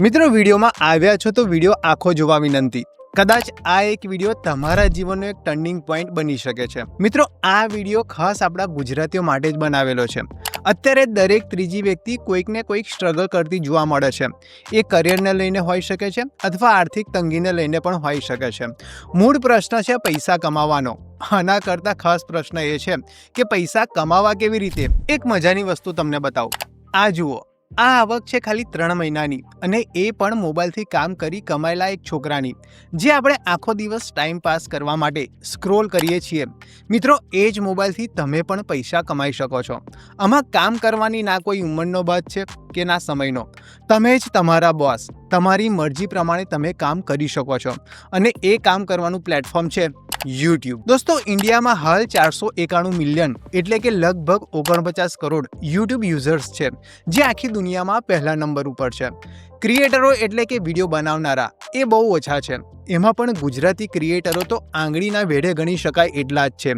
મિત્રો વિડીયોમાં આવ્યા છો તો વિડીયો આખો જોવા વિનંતી। કદાચ આ એક વિડીયો તમારા જીવનનો એક ટર્નિંગ પોઈન્ટ બની શકે છે। મિત્રો આ વિડીયો ખાસ આપણા ગુજરાતીઓ માટે જ બનાવેલો છે। અત્યારે દરેક ત્રીજી વ્યક્તિ કોઈક ને કોઈક સ્ટ્રગલ કરતી જોવા મળે છે। એ કરિયરને લઈને હોઈ શકે છે અથવા આર્થિક તંગીને લઈને પણ હોઈ શકે છે। મૂળ પ્રશ્ન છે પૈસા કમાવાનો। આના કરતાં ખાસ પ્રશ્ન એ છે કે પૈસા કમાવા કેવી રીતે। એક મજાની વસ્તુ તમને બતાવું। આ જુઓ, આ આવક છે ખાલી 3 મહિનાની અને એ પણ મોબાઈલથી કામ કરી કમાયેલા એક છોકરાની, જે આપણે આખો દિવસ ટાઈમ પાસ કરવા માટે સ્ક્રોલ કરીએ છીએ। મિત્રો એ જ મોબાઈલથી તમે પણ પૈસા કમાઈ શકો છો। આમાં કામ કરવાની ના કોઈ ઉંમરનો બાદ છે કે ના સમયનો। તમે જ તમારા બોસ, તમારી મરજી પ્રમાણે તમે કામ કરી શકો છો અને એ કામ કરવાનું પ્લેટફોર્મ છે YouTube। દોસ્તો ઇન્ડિયામાં હાલ 491 મિલિયન એટલે કે લગભગ 49 કરોડ YouTube યુઝર્સ છે, જે આખી દુનિયામાં પહેલા નંબર ઉપર છે। ક્રિએટરો એટલે કે વિડીયો બનાવનારા એ બહુ ઓછા છે। એમાં પણ ગુજરાતી ક્રિએટરો તો આંગળીના વેઢે ગણી શકાય એટલા જ છે।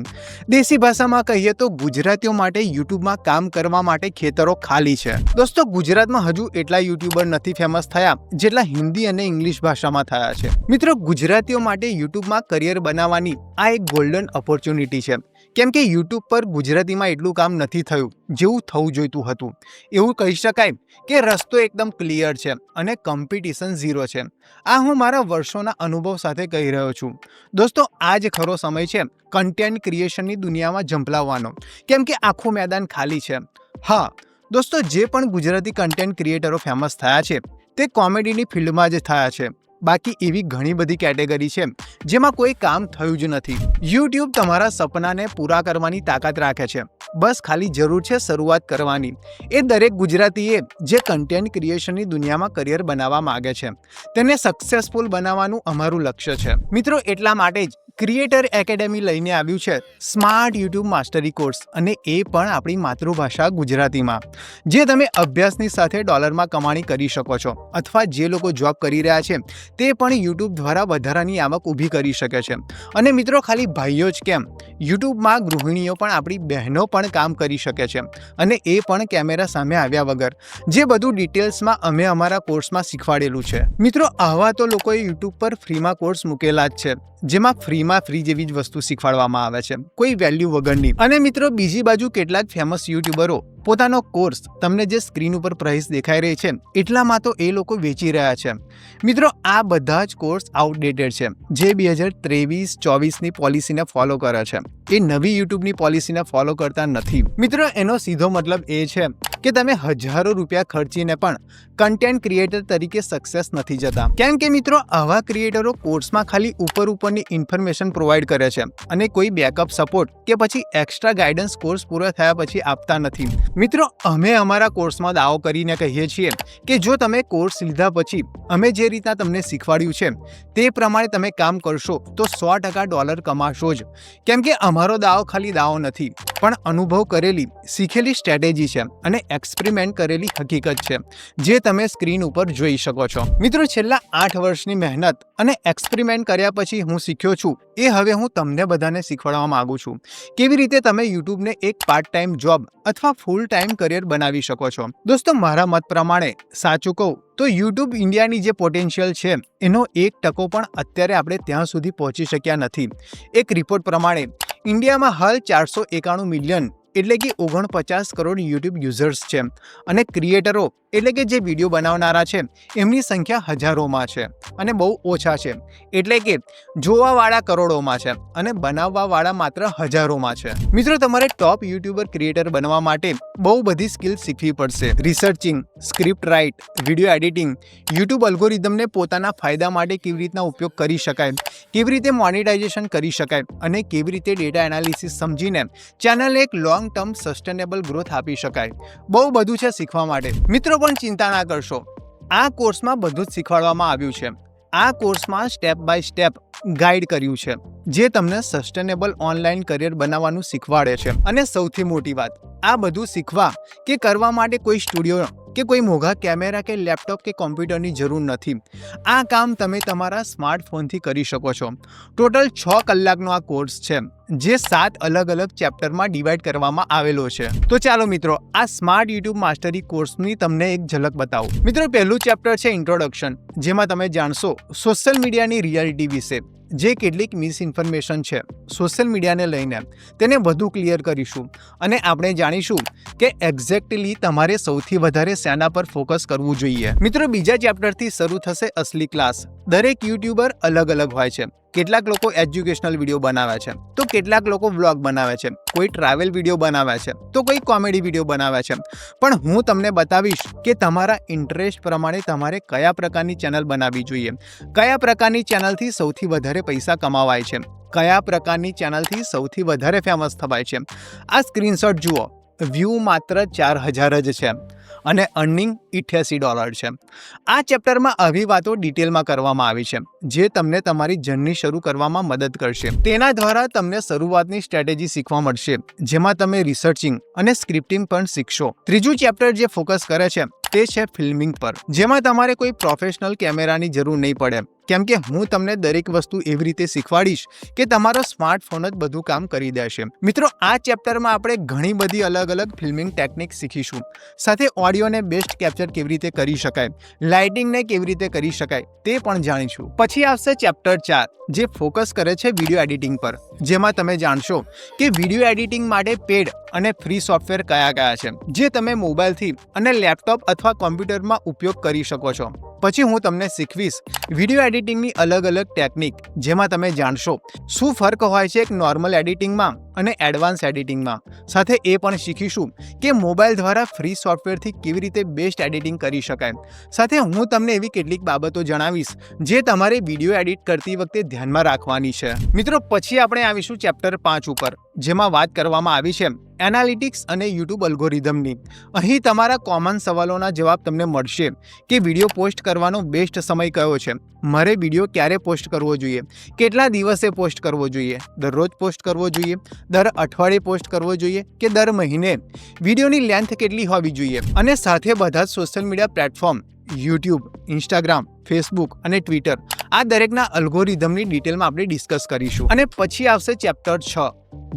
દેશી ભાષામાં કહીએ તો ગુજરાતીઓ માટે યુટ્યુબમાં કામ કરવા માટે ખેતરો ખાલી છે। દોસ્તો ગુજરાતમાં હજુ એટલા યુટ્યુબર નથી ફેમસ થયા જેટલા હિન્દી અને ઇંગ્લિશ ભાષામાં થયા છે। મિત્રો ગુજરાતીઓ માટે યુટ્યુબમાં કરિયર બનાવવાની આ એક ગોલ્ડન ઓપોર્ચ્યુનિટી છે, કેમ કે યુટ્યુબ પર ગુજરાતીમાં એટલું કામ નથી થયું જેવું થવું જોઈતું હતું। એવું કહી શકાય કે રસ્તો એકદમ ક્લિયર છે અને કોમ્પિટિશન ઝીરો છે। આ હું મારા વર્ષોના અનુભવ સાથે કહી રહ્યો છું। દોસ્તો આ જ ખરો સમય છે કન્ટેન્ટ ક્રિએશનની દુનિયામાં ઝંપલાવવાનો, કેમ કે આખું મેદાન ખાલી છે। હા દોસ્તો, જે પણ ગુજરાતી કન્ટેન્ટ ક્રિએટરો ફેમસ થયા છે તે કોમેડીની ફિલ્ડમાં જ થયા છે। બાકી એવી ઘણી બધી કેટેગરી છે જેમાં કોઈ કામ થયું જ નથી। YouTube તમારા સપનાને પૂરા કરવાની તાકાત રાખે છે, બસ ખાલી જરૂર છે શરૂઆત કરવાની। એ દરેક ગુજરાતીએ જે કન્ટેન્ટ ક્રિએશનની દુનિયામાં કરિયર બનાવવા માંગે છે તેને સક્સેસફુલ બનાવવાનું અમારું લક્ષ્ય છે। મિત્રો એટલા માટે જ ક્રિએટર એકેડેમી લઈને આવ્યું છે સ્માર્ટ યુટ્યુબ માસ્ટરી કોર્સ, અને એ પણ આપણી માતૃભાષા ગુજરાતીમાં, જે તમે અભ્યાસની સાથે ડોલરમાં કમાણી કરી શકો છો, અથવા જે લોકો જોબ કરી રહ્યા છે તે પણ યુટ્યુબ દ્વારા વધારાની આવક ઊભી કરી શકે છે। અને મિત્રો ખાલી ભાઈઓ જ કેમ, યુટ્યુબમાં ગૃહિણીઓ પણ, આપણી બહેનો પણ કામ કરી શકે છે, અને એ પણ કેમેરા સામે આવ્યા વગર। જે બધું ડિટેલ્સમાં અમે અમારા કોર્સમાં શીખવાડેલું છે। મિત્રો આવા તો લોકોએ યુટ્યુબ પર ફ્રીમાં કોર્સ મૂકેલા જ છે, જેમાં ફ્રીમાં ફ્રી જેવી જ વસ્તુ શીખવાડવામાં આવે છે, કોઈ વેલ્યુ વગરની। અને મિત્રો બીજી બાજુ કેટલાક ફેમસ યુટ્યુબરો પોતાનો કોર્સ તમને જે સ્ક્રીન ઉપર પ્રાઇસ દેખાઈ રહી છે એટલામાં તો એ લોકો વેચી રહ્યા છે। મિત્રો આ બધા જ કોર્સ આઉટડેટેડ છે, જે 2023-24ની પોલિસીને ફોલો કરે છે। એ નવી યુટ્યુબની પોલિસીને ફોલો કરતા નથી। મિત્રો એનો સીધો મતલબ એ છે કે તમે હજારો રૂપિયા ખર્ચીને પણ કન્ટેન્ટ ક્રિએટર તરીકે સક્સેસ નથી જતા, કેમ કે મિત્રો આવા ક્રિએટરો કોર્સમાં ખાલી ઉપરની ઇન્ફોર્મેશન પ્રોવાઈડ કરે છે અને કોઈ બેકઅપ સપોર્ટ કે પછી એક્સ્ટ્રા ગાઈડન્સ કોર્સ પૂરો થયા પછી આપતા નથી। મિત્રો અમે અમારા કોર્સમાં દાવો કરીને કહીએ છીએ કે જો તમે કોર્સ લીધા પછી અમે જે રીતના તમને શીખવાડ્યું છે તે પ્રમાણે તમે કામ કરશો તો 100% ડોલર કમાશો જ, કેમ કે અમારો દાવો ખાલી દાવો નથી પણ અનુભવ કરેલી શીખેલી સ્ટ્રેટેજી છે અને એક્સપેરિમેન્ટ કરેલી હકીકત છે, જે તમે સ્ક્રીન ઉપર જોઈ શકો છો। મિત્રો છેલ્લા 8 વર્ષની મહેનત અને એક્સપેરિમેન્ટ કર્યા પછી હું શીખ્યો છું એ હવે હું તમને બધાને શીખવાડવા માંગુ છું। કેવી રીતે તમે યુટ્યુબને એક પાર્ટ ટાઈમ જોબ અથવા ફૂલ ટાઈમ કરિયર બનાવી શકો છો। દોસ્તો મારા મત પ્રમાણે સાચું કહું તો યુટ્યુબ ઇન્ડિયાની જે પોટેન્શિયલ છે એનો 1% પણ અત્યારે આપણે ત્યાં સુધી પહોંચી શક્યા નથી। એક રિપોર્ટ પ્રમાણે ઇન્ડિયામાં હાલ 491 મિલિયન એટલે કે 49 કરોડ યુટ્યુબ યુઝર્સ છે, અને ક્રિએટરો એટલે કે જે વિડીયો બનાવનારા છે એમની સંખ્યા હજારોમાં છે અને બહુ ઓછા છે, એટલે કે જોવાવાળા કરોડોમાં છે અને બનાવવાવાળા માત્ર હજારોમાં છે। મિત્રો તમારે ટોપ યુટ્યુબર ક્રિએટર બનવા માટે બહુ બધી સ્કિલ શીખવી પડશે। Researching, script write, video editing, YouTube અલ્ગોરિધમને પોતાના ફાયદા માટે કેવી રીતના ઉપયોગ કરી શકાય, કેવી રીતે મોનેટાઇઝેશન કરી શકાય, અને કેવી રીતે ડેટા એનાલિસિસ સમજીને ચેનલને એક લોંગ ટર્મ સસ્ટેનેબલ ગ્રોથ આપી શકાય। બહુ બધું છે શીખવા માટે। મિત્રો પણ ચિંતા ના કરશો, આ કોર્સમાં બધું જ શીખવાડવામાં આવ્યું છે। આ કોર્સમાં સ્ટેપ બાય સ્ટેપ ગાઈડ કર્યું છે, જે તમને સસ્ટેનેબલ ઓનલાઈન કરિયર બનાવવાનું શીખવાડે છે। અને સૌથી મોટી વાત, આ બધું શીખવા કે કરવા માટે કોઈ સ્ટુડિયો કે કોઈ મોંઘા કેમેરા કે લેપટોપ કે કોમ્પ્યુટરની જરૂર નથી. આ કામ તમે તમારા સ્માર્ટફોનથી કરી શકો છો. ટોટલ 6 કલાકનો આ કોર્સ છે, જે 7 અલગ અલગ ચેપ્ટરમાં ડિવાઈડ કરવામાં આવેલો છે. તો ચાલો મિત્રો, આ સ્માર્ટ યુટ્યુબ માસ્ટરી કોર્સની તમને એક ઝલક બતાવું. મિત્રો, પહેલું ચેપ્ટર છે ઇન્ટ્રોડક્શન, જેમાં તમે જાણશો સોશિયલ મીડિયાની રિયાલિટી વિશે. જે કેટલીક મિસઇન્ફોર્મેશન છે સોશિયલ મીડિયાને લઈને, તેને વધુ ક્લિયર કરીશું અને આપણે જાણીશું કે એક્ઝેક્ટલી તમારે સૌથી વધારે શેના પર ફોકસ કરવું જોઈએ. મિત્રો, બીજા ચેપ્ટરથી શરૂ થશે અસલી ક્લાસ. દરેક યુટ્યુબર અલગ અલગ હોય છે. કેટલાક લોકો એજ્યુકેશનલ વિડીયો બનાવે છે, તો કેટલાક લોકો વ્લોગ બનાવે છે, કોઈ ટ્રાવેલ વિડીયો બનાવે છે, તો કોઈ કોમેડી વિડીયો બનાવે છે. પણ હું તમને બતાવીશ કે તમારા ઇન્ટરેસ્ટ પ્રમાણે તમારે કયા પ્રકારની ચેનલ બનાવવી જોઈએ, કયા પ્રકારની ચેનલથી સૌથી વધારે પૈસા કમાવાય છે, કયા પ્રકારની ચેનલથી સૌથી વધારે ફેમસ થવાય છે. આ સ્ક્રીનશોટ જુઓ, વ્યૂ માત્ર 4000 જ છે અને અર્નિંગ $88 છે. આ ચેપ્ટરમાં આવી વાતો ડિટેલમાં કરવામાં આવી છે, જે તમને તમારી જર્ની શરૂ કરવામાં મદદ કરશે. તેના દ્વારા તમને શરૂઆતની સ્ટ્રેટેજી શીખવા મળશે, જેમાં તમે રિસર્ચિંગ અને સ્ક્રિપ્ટિંગ પણ શીખશો. ત્રીજું ચેપ્ટર જે ફોકસ કરે છે તે છે ફિલ્મિંગ પર, જેમાં તમારે કોઈ પ્રોફેશનલ કેમેરાની જરૂર નહીં પડે, કેમ કે હું તમને દરેક વસ્તુ એવી રીતે શીખવાડીશ કે તમારો સ્માર્ટફોન જ બધું કામ કરી દેશે. મિત્રો, આ ચેપ્ટરમાં આપણે ઘણી બધી અલગ અલગ ફિલ્મિંગ ટેકનિક શીખીશું. સાથે ઓડિયોને બેસ્ટ કેપ્ચર કેવી રીતે કરી શકાય, લાઇટિંગને કેવી રીતે કરી શકાય તે પણ જાણીશું. પછી આવશે ચેપ્ટર 4, જે ફોકસ કરે છે વિડીયો એડિટિંગ પર, જેમાં તમે જાણશો કે વિડીયો એડિટિંગ માટે પેડ અને ફ્રી સોફ્ટવેર કયા કયા છે, જે તમે મોબાઈલથી અને લેપટોપ અથવા કોમ્પ્યુટરમાં ઉપયોગ કરી શકો છો. પછી હું તમને શીખવીશ વિડીયો એડિટિંગની અલગ અલગ ટેકનિક, જેમાં તમે જાણશો શું ફરક હોય છે એક નોર્મલ એડિટિંગમાં અને એડવાન્સ એડિટિંગમાં. સાથે એ પણ શીખીશું કે મોબાઈલ દ્વારા ફ્રી સોફ્ટવેરથી કેવી રીતે બેસ્ટ એડિટિંગ કરી શકાય. સાથે હું તમને એવી કેટલીક બાબતો જણાવીશ જે તમારે વિડીયો એડિટ કરતી વખતે ધ્યાનમાં રાખવાની છે. મિત્રો, પછી આપણે આવીશું ચેપ્ટર 5 ઉપર, જેમાં વાત કરવામાં આવી છે એનાલિટિક્સ અને યુટ્યુબ અલ્ગોરિધમની. અહીં તમારા કોમન સવાલોના જવાબ તમને મળશે કે વિડીયો પોસ્ટ કરવાનો બેસ્ટ સમય કયો છે, મારે વિડીયો ક્યારે પોસ્ટ કરવો જોઈએ, કેટલા દિવસે પોસ્ટ કરવો જોઈએ, દરરોજ પોસ્ટ કરવો જોઈએ, દર અઠવાડિયે પોસ્ટ કરવો જોઈએ કે દર મહિને, વિડીયોની લેન્થ કેટલી હોવી જોઈએ. અને સાથે બધા જ social media platform YouTube, Instagram, Facebook અને ટ્વિટર, આ દરેકના અલ્ગોરિધમની ડિટેલમાં આપણે ડિસ્કસ કરીશું. અને પછી આવશે ચેપ્ટર 6,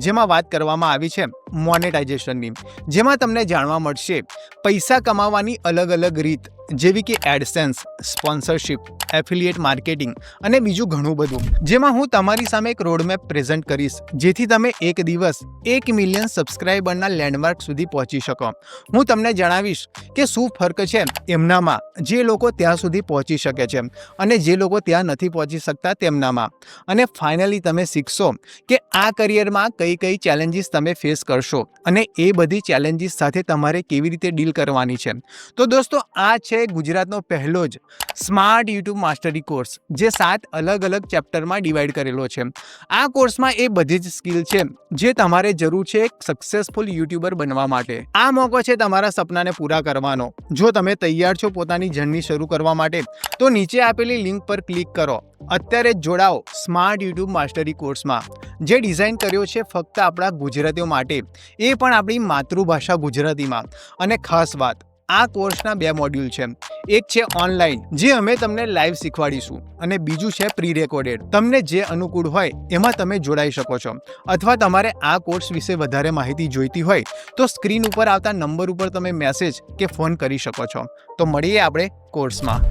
જેમાં વાત કરવામાં આવી છે મોનેટાઇઝેશનની, જેમાં તમને જાણવા મળશે પૈસા કમાવાની અલગ અલગ રીત, જેવી કે એડસેન્સ, સ્પોન્સરશિપ, એફિલિએટ માર્કેટિંગ અને બીજું ઘણું બધું. જેમાં હું તમારી સામે એક રોડમેપ પ્રેઝન્ટ કરીશ, જેથી તમે એક દિવસ 1 મિલિયન સબસ્ક્રાઇબરના લેન્ડમાર્ક સુધી પહોંચી શકો. હું તમને જણાવીશ કે શું ફરક છે એમનામાં જે લોકો ત્યાં સુધી પહોંચી શકે છે અને જે લોકો ત્યાં નથી પહોંચી શકતા તેમનામાં. અને ફાઇનલી તમે શીખશો કે આ કરિયરમાં કઈ કઈ ચેલેન્જીસ તમે ફેસ કરશો અને એ બધી ચેલેન્જીસ સાથે તમારે કેવી રીતે ડીલ કરવાની છે. તો દોસ્તો, આ છે ગુજરાતનો પહેલો જ સ્માર્ટ યુટ્યુબ માસ્ટરી કોર્સ, જે 7 અલગ અલગ ચેપ્ટરમાં ડિવાઈડ કરેલો છે. આ કોર્સમાં એ બધી જ સ્કિલ છે જે તમારે જરૂર છે એક સક્સેસફુલ યુટ્યુબર બનવા માટે. આ મોકો છે તમારા સપનાને પૂરા કરવાનો. જો તમે તૈયાર છો પોતાની જર્ની શરૂ કરવા માટે, તો નીચે આપેલી લિંક પર ક્લિક કરો. અત્યારે જ જોડાઓ સ્માર્ટ યુટ્યુબ માસ્ટરી કોર્સમાં, જે ડિઝાઇન કર્યો છે ફક્ત આપણા ગુજરાતીઓ માટે, એ પણ આપણી માતૃભાષા ગુજરાતીમાં. અને ખાસ વાત, આ કોર્સના 2 મોડ્યુલ છે. એક છે ઓનલાઈન, જે અમે તમને લાઈવ શીખવાડીશું, અને બીજું છે પ્રી રેકોર્ડેડ. તમને જે અનુકૂળ હોય એમાં તમે જોડાઈ શકો છો. અથવા તમારે આ કોર્સ વિશે વધારે માહિતી જોઈતી હોય તો સ્ક્રીન ઉપર આવતા નંબર ઉપર તમે મેસેજ કે ફોન કરી શકો છો. તો મળીએ આપણે કોર્સમાં.